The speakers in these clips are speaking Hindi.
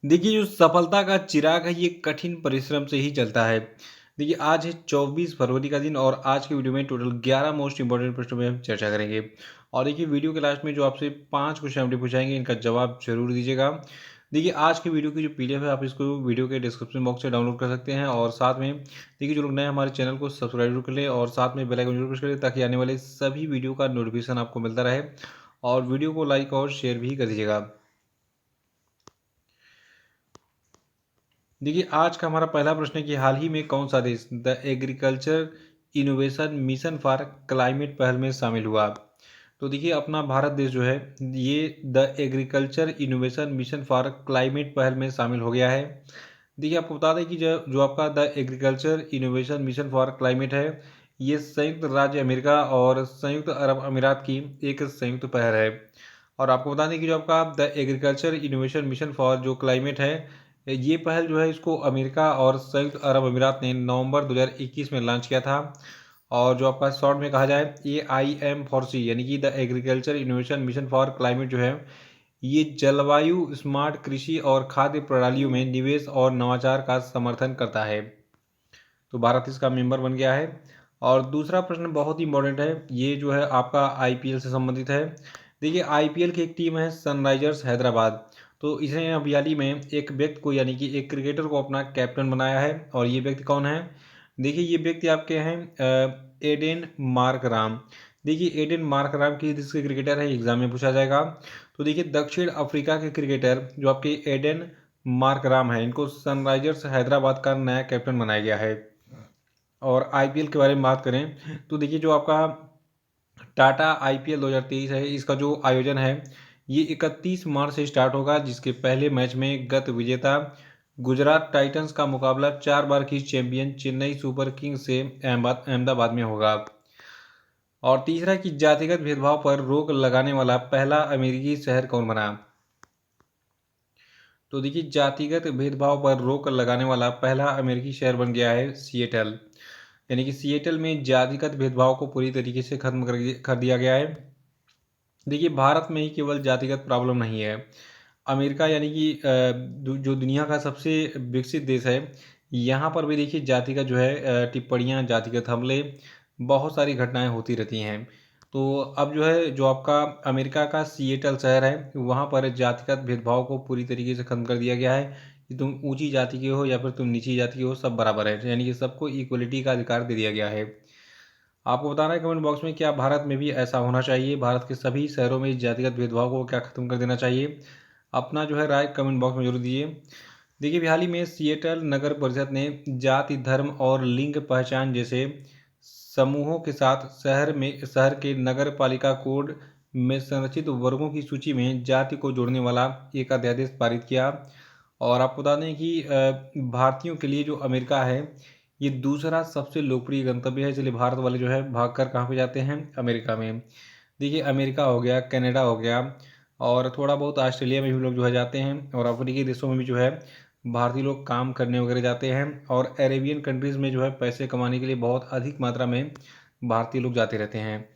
देखिए, जो सफलता का चिराग है, ये कठिन परिश्रम से ही जलता है। देखिए, आज है 24 फरवरी का दिन और आज की वीडियो में टोटल 11 मोस्ट इंपोर्टेंट प्रश्नों पे हम चर्चा करेंगे। और देखिए, वीडियो के लास्ट में जो आपसे 5 क्वेश्चन हमने पूछाएँगे, इनका जवाब ज़रूर दीजिएगा। देखिए, आज की वीडियो की जो पीडीएफ है, आप इसको वीडियो के डिस्क्रिप्शन बॉक्स से डाउनलोड कर सकते हैं और साथ में देखिए, जो लोग नए हमारे चैनल को सब्सक्राइब जरूर कर लें और साथ में बेल आइकन जरूर प्रेस करें ताकि आने वाले सभी वीडियो का नोटिफिकेशन आपको मिलता रहे और वीडियो को लाइक और शेयर भी कर दीजिएगा। देखिए, आज का हमारा पहला प्रश्न है कि हाल ही में कौन सा देश the agriculture innovation mission for climate पहल में शामिल हुआ? तो देखिए, अपना भारत देश जो है, ये the agriculture innovation mission for climate पहल में शामिल हो गया है। देखिए, आपको बता दें कि जो जो आपका the agriculture innovation mission for climate है, ये संयुक्त राज्य अमेरिका और संयुक्त अरब अमीरात की एक संयुक्त पहल है। और आपको बता दें कि जो आपका the agriculture innovation mission for जो क्लाइमेट है, ये पहल जो है इसको अमेरिका और संयुक्त अरब अमीरात ने नवंबर 2021 में लॉन्च किया था। और जो आपका शॉर्ट में कहा जाए AIM4C यानी कि the agriculture innovation mission for climate जो है, ये जलवायु स्मार्ट कृषि और खाद्य प्रणालियों में निवेश और नवाचार का समर्थन करता है। तो भारत इसका मेंबर बन गया है। और दूसरा प्रश्न बहुत ही इंपॉर्टेंट है, ये जो है आपका IPL से संबंधित है। देखिए, IPL की एक टीम है सनराइजर्स हैदराबाद। तो इसने अभी हाल ही में एक व्यक्ति को यानी कि एक क्रिकेटर को अपना कैप्टन बनाया है और ये व्यक्ति कौन है? देखिए, ये व्यक्ति आपके हैं एडेन मार्कराम। देखिए, एडेन मार्कराम की किसके क्रिकेटर है, एग्जाम में पूछा जाएगा। तो देखिए, दक्षिण अफ्रीका के क्रिकेटर जो आपके एडेन मार्कराम है, इनको सनराइजर्स हैदराबाद का नया कैप्टन बनाया गया है। और IPL के बारे में बात करें तो देखिए, जो आपका टाटा IPL 2023 है, इसका जो आयोजन है, ये 31 मार्च से स्टार्ट होगा, जिसके पहले मैच में गत विजेता गुजरात टाइटंस का मुकाबला 4 बार की चैंपियन चेन्नई सुपर किंग्स से अहमदाबाद में होगा। और तीसरा कि जातिगत भेदभाव पर रोक लगाने वाला पहला अमेरिकी शहर कौन बना? तो देखिए, जातिगत भेदभाव पर रोक लगाने वाला पहला अमेरिकी शहर बन गया है सिएटल। यानी कि सिएटल में जातिगत भेदभाव को पूरी तरीके से खत्म कर दिया गया है। देखिए, भारत में ही केवल जातिगत प्रॉब्लम नहीं है। अमेरिका यानी कि जो दुनिया का सबसे विकसित देश है, यहाँ पर भी देखिए जातिगत जो है टिप्पणियाँ, जातिगत हमले, बहुत सारी घटनाएं होती रहती हैं। तो अब जो है, जो आपका अमेरिका का सिएटल शहर है, वहाँ पर जातिगत भेदभाव को पूरी तरीके से खत्म कर दिया गया है कि तुम ऊंची जाति के हो या फिर तुम नीची जाति के हो, सब बराबर है। यानी कि सबको इक्वलिटी का अधिकार दे दिया गया है। आपको बताना है कमेंट बॉक्स में, क्या भारत में भी ऐसा होना चाहिए? भारत के सभी शहरों में इस जातिगत भेदभाव को क्या खत्म कर देना चाहिए? अपना जो है राय कमेंट बॉक्स में जरूर दीजिए। देखिए, हाल ही में सिएटल नगर परिषद ने जाति, धर्म और लिंग पहचान जैसे समूहों के साथ शहर के नगर पालिका कोड में संरचित वर्गों की सूची में जाति को जोड़ने वाला एक अध्यादेश पारित किया। और आपको बता दें कि भारतीयों के लिए जो अमेरिका है, ये दूसरा सबसे लोकप्रिय गंतव्य है, इसलिए भारत वाले जो है भागकर कहाँ पे जाते हैं? अमेरिका में। देखिए, अमेरिका हो गया, कनाडा हो गया और थोड़ा बहुत ऑस्ट्रेलिया में भी लोग जो है जाते हैं और अफ्रीकी देशों में भी जो है भारतीय लोग काम करने वगैरह जाते हैं। और अरेबियन कंट्रीज़ में जो है पैसे कमाने के लिए बहुत अधिक मात्रा में भारतीय लोग जाते रहते हैं।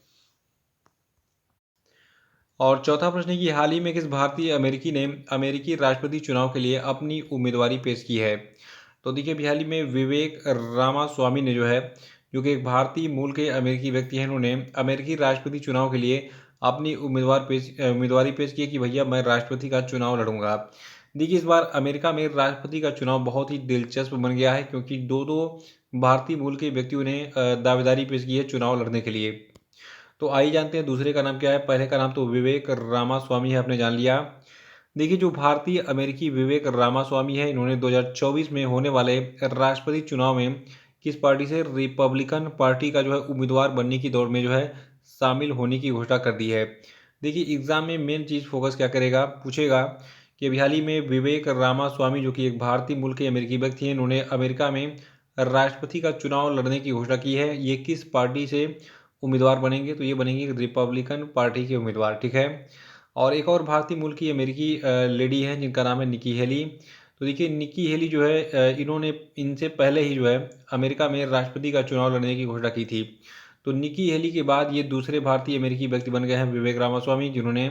और चौथा प्रश्न है कि हाल ही में किस भारतीय अमेरिकी ने अमेरिकी राष्ट्रपति चुनाव के लिए अपनी उम्मीदवारी पेश की है? तो देखिए, अभी हाल ही में विवेक रामास्वामी ने जो है, जो कि एक भारतीय मूल के अमेरिकी व्यक्ति हैं, उन्होंने अमेरिकी राष्ट्रपति चुनाव के लिए अपनी उम्मीदवारी पेश की है कि भैया मैं राष्ट्रपति का चुनाव लड़ूंगा। देखिए, इस बार अमेरिका में राष्ट्रपति का चुनाव बहुत ही दिलचस्प बन गया है क्योंकि दो दो भारतीय मूल के व्यक्तियों ने दावेदारी पेश की है चुनाव लड़ने के लिए। तो आइए जानते हैं दूसरे का नाम क्या है। पहले का नाम तो विवेक रामास्वामी है, आपने जान लिया। देखिए, जो भारतीय अमेरिकी विवेक रामास्वामी है, इन्होंने 2024 में होने वाले राष्ट्रपति चुनाव में किस पार्टी से, रिपब्लिकन पार्टी का जो है उम्मीदवार बनने की दौड़ में जो है शामिल होने की घोषणा कर दी है। देखिए, एग्जाम में मेन चीज़ फोकस क्या करेगा, पूछेगा कि अभी हाल ही में विवेक रामास्वामी जो कि एक भारतीय मूल के अमेरिकी व्यक्ति हैं, इन्होंने अमेरिका में राष्ट्रपति का चुनाव लड़ने की घोषणा की है। ये किस पार्टी से उम्मीदवार बनेंगे? तो ये बनेंगे रिपब्लिकन पार्टी के उम्मीदवार, ठीक है। और एक और भारतीय मूल की अमेरिकी लेडी हैं जिनका नाम है निकी हेली। तो देखिए, निकी हेली जो है इन्होंने इनसे पहले ही जो है अमेरिका में राष्ट्रपति का चुनाव लड़ने की घोषणा की थी। तो निकी हेली के बाद ये दूसरे भारतीय अमेरिकी व्यक्ति बन गए हैं विवेक रामास्वामी, जिन्होंने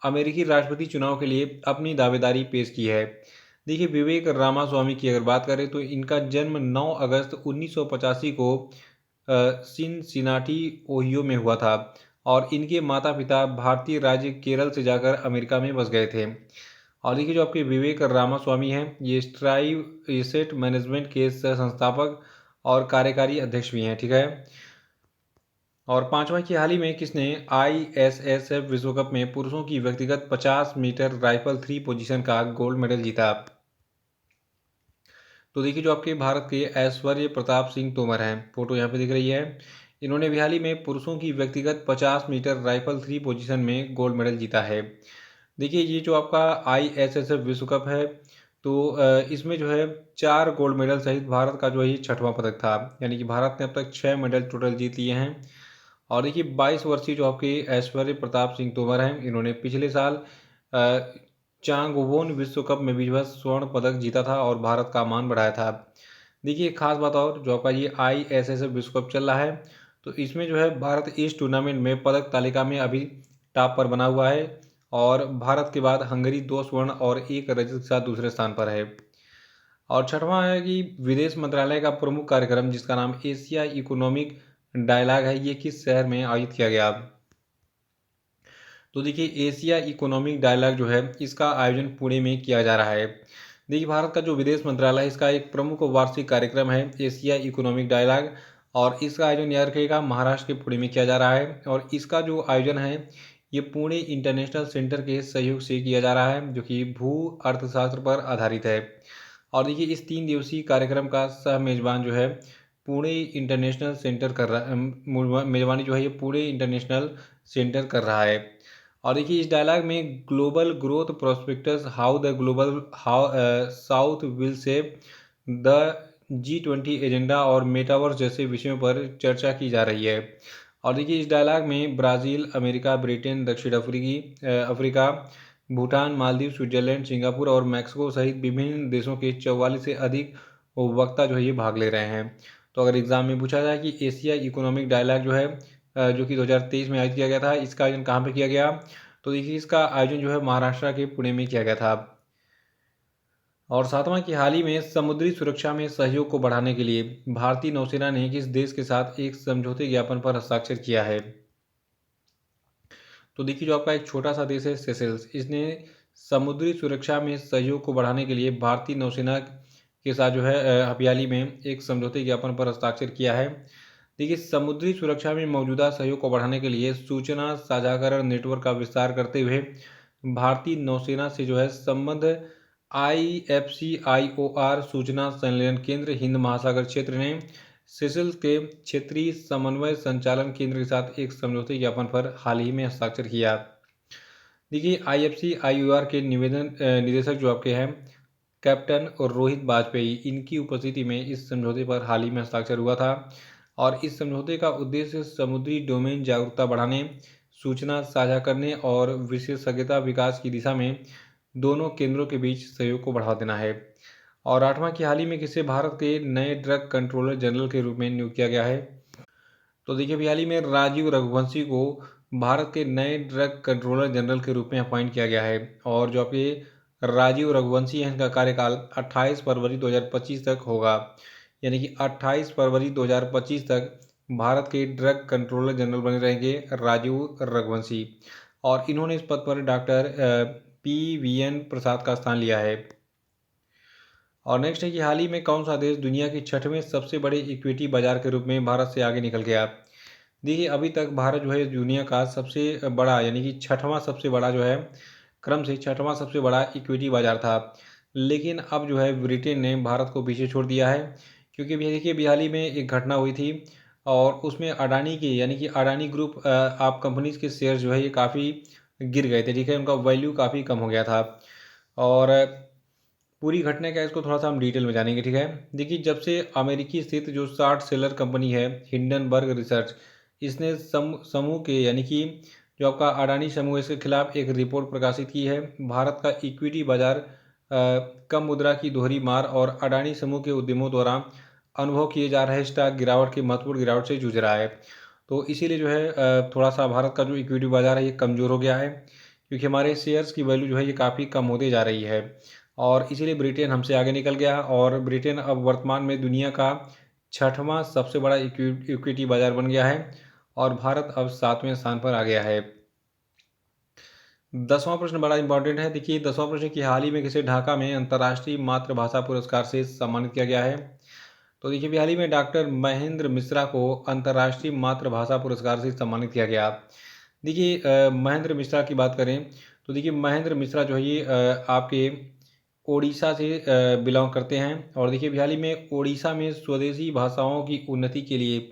अमेरिकी राष्ट्रपति चुनाव के लिए अपनी दावेदारी पेश की है। देखिए विवेक रामास्वामी की अगर बात करें तो इनका जन्म 9 अगस्त 1985 को सिनसिनाटी ओहियो में हुआ था और इनके माता पिता भारतीय राज्य केरल से जाकर अमेरिका में बस गए थे। और देखिए जो आपके विवेक रामास्वामी हैं ये स्ट्राइव एसेट मैनेजमेंट के सह संस्थापक और कार्यकारी अध्यक्ष भी हैं, ठीक है। और पांचवा की हाल ही में किसने ISSF विश्व कप में पुरुषों की व्यक्तिगत 50 मीटर राइफल थ्री पोजीशन का गोल्ड मेडल जीता? तो देखिए जो आपके भारत के ऐश्वर्य प्रताप सिंह तोमर हैं, फोटो यहाँ पे दिख रही है, इन्होंने भी हाल ही में पुरुषों की व्यक्तिगत 50 मीटर राइफल थ्री पोजीशन में गोल्ड मेडल जीता है। देखिए ये जो आपका ISSF विश्व कप है तो इसमें जो है 4 गोल्ड मेडल सहित भारत का जो है ये छठवां पदक था, यानी कि भारत ने अब तक 6 मेडल टोटल जीत लिए हैं। और देखिए 22 वर्षीय जो आपके ऐश्वर्य प्रताप सिंह तोमर हैं, इन्होंने पिछले साल चांगवोन विश्व कप में भी जो है स्वर्ण पदक जीता था और भारत का मान बढ़ाया था। देखिए एक खास बात और, जो आपका ये ISSF विश्व कप चल रहा है तो इसमें जो है भारत इस टूर्नामेंट में पदक तालिका में अभी टॉप पर बना हुआ है और भारत के बाद हंगरी 2 स्वर्ण और 1 रजत के साथ दूसरे स्थान पर है। और छठवां है कि विदेश मंत्रालय का प्रमुख कार्यक्रम जिसका नाम एशिया इकोनॉमिक डायलॉग है, ये किस शहर में आयोजित किया गया? तो देखिए एशिया इकोनॉमिक डायलॉग जो है इसका आयोजन पुणे में किया जा रहा है। देखिए भारत का जो विदेश मंत्रालय है इसका एक प्रमुख वार्षिक कार्यक्रम है एशिया इकोनॉमिक डायलॉग, और इसका आयोजन याद रखिएगा महाराष्ट्र के पुणे में किया जा रहा है। और इसका जो आयोजन है ये पुणे इंटरनेशनल सेंटर के सहयोग से किया जा रहा है जो कि भू अर्थशास्त्र पर आधारित है। और देखिए इस 3 दिवसीय कार्यक्रम का सह मेजबान जो है पुणे इंटरनेशनल सेंटर कर रहा मेजबानी जो है ये पुणे इंटरनेशनल सेंटर कर रहा है। और देखिए इस डायलॉग में global growth prospectus, how the global how south will shape the G20 agenda और मेटावर्स जैसे विषयों पर चर्चा की जा रही है। और देखिए इस डायलॉग में ब्राज़ील, अमेरिका, ब्रिटेन, दक्षिण Africa, Bhutan, Maldives, Switzerland, Singapore और मैक्सिको सहित विभिन्न देशों के 44 से अधिक वक्ता जो है ये भाग ले रहे हैं। तो अगर एग्जाम में पूछा जाए कि एशिया इकोनॉमिक डायलॉग जो है जो कि 2023 में आयोजित किया गया था, इसका आयोजन कहाँ पे किया गया? तो देखिए इसका आयोजन जो है महाराष्ट्र के पुणे में किया गया था। और सातवां की हाल ही में समुद्री सुरक्षा में सहयोग को बढ़ाने के लिए भारतीय नौसेना ने किस देश के साथ एक समझौते ज्ञापन पर हस्ताक्षर किया है? तो देखिए जो आपका एक छोटा सा देश है सेशेल्स, इसने समुद्री सुरक्षा में सहयोग को बढ़ाने के लिए भारतीय नौसेना के साथ जो है हपियाली में एक समझौते ज्ञापन पर हस्ताक्षर किया है। देखिए समुद्री सुरक्षा में मौजूदा सहयोग को बढ़ाने के लिए सूचना साझाकरण नेटवर्क का विस्तार करते हुए भारतीय नौसेना से जो है संबंध IFCIOR सूचना संलयन केंद्र हिंद महासागर क्षेत्र ने सेशल्स के क्षेत्रीय समन्वय संचालन केंद्र के साथ एक समझौते ज्ञापन पर हाल ही में हस्ताक्षर किया। देखिए IFCIOR के निदेशक जो आपके हैं कैप्टन और रोहित वाजपेयी, इनकी उपस्थिति में इस समझौते पर हाल ही में हस्ताक्षर हुआ था। और इस समझौते का उद्देश्य समुद्री डोमेन जागरूकता बढ़ाने, सूचना साझा करने और विशेषज्ञता विकास की दिशा में दोनों केंद्रों के बीच सहयोग को बढ़ावा देना है। और आठवां की हाल ही में किसे भारत के नए ड्रग कंट्रोलर जनरल के रूप में नियुक्त किया गया है? तो देखिए अभी हाल ही में राजीव रघुवंशी को भारत के नए ड्रग कंट्रोलर जनरल के रूप में अपॉइंट किया गया है। और जो आपके राजीव रघुवंशी हैं इनका कार्यकाल 28 फरवरी 2025 तक होगा, यानी कि 28 फरवरी 2025 तक भारत के ड्रग कंट्रोलर जनरल बने रहेंगे राजीव रघुवंशी। और इन्होंने इस पद पर डॉक्टर PVN प्रसाद का स्थान लिया है। और नेक्स्ट है कि हाल ही में कौन सा देश दुनिया के छठवें सबसे बड़े इक्विटी बाजार के रूप में भारत से आगे निकल गया? देखिए अभी तक भारत जो है दुनिया का सबसे बड़ा, यानी कि छठवां सबसे बड़ा जो है, क्रम से छठवां सबसे बड़ा इक्विटी बाजार था। लेकिन अब जो है ब्रिटेन ने भारत को पीछे छोड़ दिया है, क्योंकि अभी देखिए अभी हाल ही में एक घटना हुई थी और उसमें अडानी के, यानी कि अडानी ग्रुप आप कंपनीज के शेयर जो है ये काफ़ी गिर गए थे, ठीक है, उनका वैल्यू काफ़ी कम हो गया था। और पूरी घटना क्या है इसको थोड़ा सा हम डिटेल में जानेंगे, ठीक है। देखिए जब से अमेरिकी स्थित जो शार्ट सेलर कंपनी है हिंडनबर्ग रिसर्च, इसने समूह के, यानी कि जो आपका अडानी समूह है, इसके खिलाफ एक रिपोर्ट प्रकाशित की है। भारत का इक्विटी बाजार कम मुद्रा की दोहरी मार और अडानी समूह के उद्यमों द्वारा अनुभव किए जा रहे स्टॉक गिरावट के महत्वपूर्ण गिरावट से जूझ रहा है। तो इसीलिए जो है थोड़ा सा भारत का जो इक्विटी बाजार है ये कमज़ोर हो गया है, क्योंकि हमारे शेयर्स की वैल्यू जो है ये काफ़ी कम होती जा रही है। और इसीलिए ब्रिटेन हमसे आगे निकल गया और ब्रिटेन अब वर्तमान में दुनिया का 6वां सबसे बड़ा इक्विटी बाजार बन गया है और भारत अब 7वें स्थान पर आ गया है। 10वां प्रश्न बड़ा इंपॉर्टेंट है। देखिए 10वां प्रश्न कि हाल ही में किसे ढाका में अंतर्राष्ट्रीय मातृभाषा पुरस्कार से सम्मानित किया गया है। तो देखिए हाल ही में डॉक्टर महेंद्र मिश्रा को अंतर्राष्ट्रीय मातृभाषा पुरस्कार से सम्मानित किया गया। देखिए महेंद्र मिश्रा की बात करें तो देखिए महेंद्र मिश्रा जो है ये आपके ओडिशा से बिलोंग करते हैं और देखिए हाल ही में ओडिशा में स्वदेशी भाषाओं की उन्नति के लिए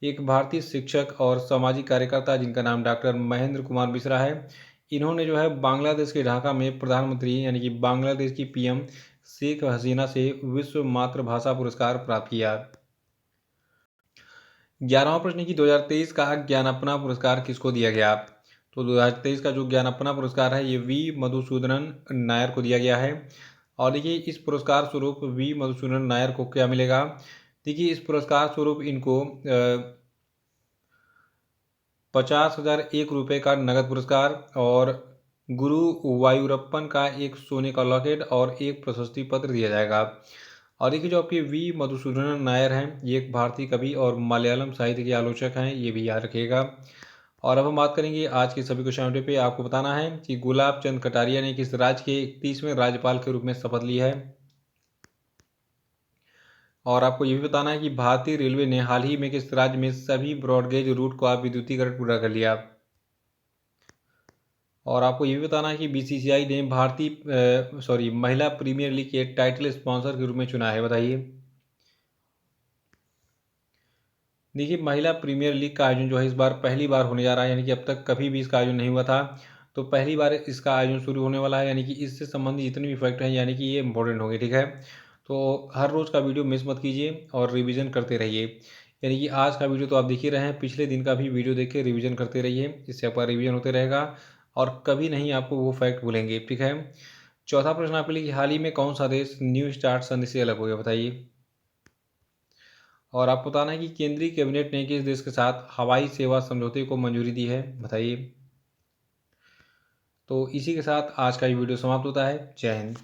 एक भारतीय शिक्षक और सामाजिक कार्यकर्ता जिनका नाम डॉक्टर महेंद्र कुमार मिश्रा है, इन्होंने जो है बांग्लादेश के ढाका में प्रधानमंत्री यानी कि बांग्लादेश की पीएम शेख हसीना से विश्व मातृभाषा पुरस्कार प्राप्त किया। 11वां प्रश्न कि 2023 का ज्ञानअप्पा पुरस्कार किसको दिया गया। तो 2023 का जो ज्ञानअप्पा पुरस्कार है ये वी मधुसूदनन नायर को दिया गया है और देखिए इस पुरस्कार स्वरूप वी मधुसूदनन नायर को क्या मिलेगा। देखिए इस पुरस्कार स्वरूप इनको 50,001 रुपये का नगद पुरस्कार और गुरु वायुरप्पन का एक सोने का लॉकेट और एक प्रशस्ति पत्र दिया जाएगा। और देखिए जो आपके वी मधुसूदनन नायर हैं ये एक भारतीय कवि और मलयालम साहित्य के आलोचक हैं, ये भी याद रखिएगा। और अब हम बात करेंगे आज के सभी क्वेश्चन पे। आपको बताना है कि गुलाब चंद कटारिया ने किस राज्य के 31वें राज्यपाल के रूप में शपथ ली है। और आपको ये भी बताना है कि भारतीय रेलवे ने हाल ही में किस राज्य में सभी ब्रॉडगेज रूट को विद्युतीकरण पूरा कर लिया। और आपको ये भी बताना है कि बीसीसीआई ने महिला प्रीमियर लीग के टाइटल स्पॉन्सर के रूप में चुना है। बताइए। देखिए महिला प्रीमियर लीग का आयोजन जो है इस बार पहली बार होने जा रहा है, यानी कि अब तक कभी भी इसका आयोजन नहीं हुआ था, तो पहली बार इसका आयोजन शुरू होने वाला है। यानी कि इससे संबंधित जितने भी फैक्ट हैं यानी कि ये इंपॉर्टेंट होंगे, ठीक है। तो हर रोज़ का वीडियो मिस मत कीजिए और रिवीजन करते रहिए। यानी कि आज का वीडियो तो आप देख ही रहे हैं, पिछले दिन का भी वीडियो देख के रिविजन करते रहिए, इससे आपका रिविजन होते रहेगा और कभी नहीं आपको वो फैक्ट भूलेंगे, ठीक है। चौथा प्रश्न आपके लिए कि हाल ही में कौन सा देश न्यू स्टार्ट संधि से अलग हो गया, बताइए। और आपको बताना है कि केंद्रीय कैबिनेट ने किस देश के साथ हवाई सेवा समझौते को मंजूरी दी है, बताइए। तो इसी के साथ आज का ये वीडियो समाप्त होता है। जय हिंद।